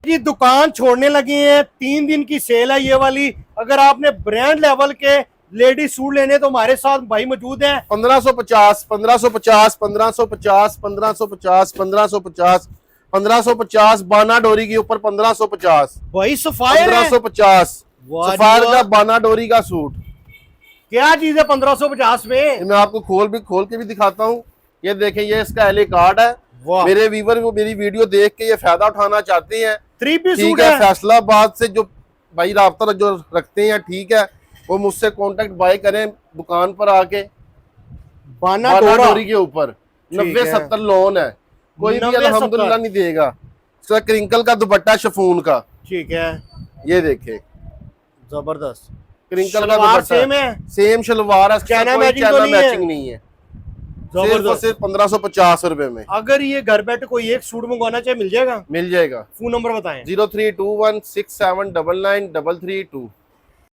जी दुकान छोड़ने लगे हैं, 3 दिन की सेल है ये वाली। अगर आपने ब्रांड लेवल के लेडीज सूट लेने तो हमारे साथ भाई मौजूद हैं। 1550 1550 1550 1550 1550 1550 बाना डोरी के ऊपर 1550 भाई सफायर है। 1550 वाह जी सफायर वाह। का बाना डोरी का सूट। क्या चीज है 1550 में? ये मैं आपको खोल के भी दिखाता हूँ। ये देखें, ये इसका एले कार्ड है। वाह। मेरे व्यूवर को मेरी वीडियो देख के ये फायदा उठाना चाहते हैं, 3 पीस ठीक सूट है। है। फैसलाबाद से जो भाई राब्ता जो रखते हैं, ठीक है, वो मुझसे कांटेक्ट बाय करें दुकान पर आके। बाना बाना डोरा डोरी के ऊपर 90-70 लोन है, कोई भी 90-70 अल्हम्दुलिल्लाह नहीं देगा। इसका क्रिंकल का दुपट्टा शिफॉन का, ठीक है। ये देखे जबरदस्त। क्रिंकल का सलवार दुपट्टा सेम है। सेम शलवार है, चाइना कोई मैचिंग तो चाइना नहीं है? मैचिंग नहीं है। सिर्फ और जबरदस्त। सिर्फ 1550 रुपए में अगर ये घर बैठे कोई एक सूट मंगवाना चाहे मिल जाएगा? मिल जाएगा। फोन नंबर बताएं। 032167993332।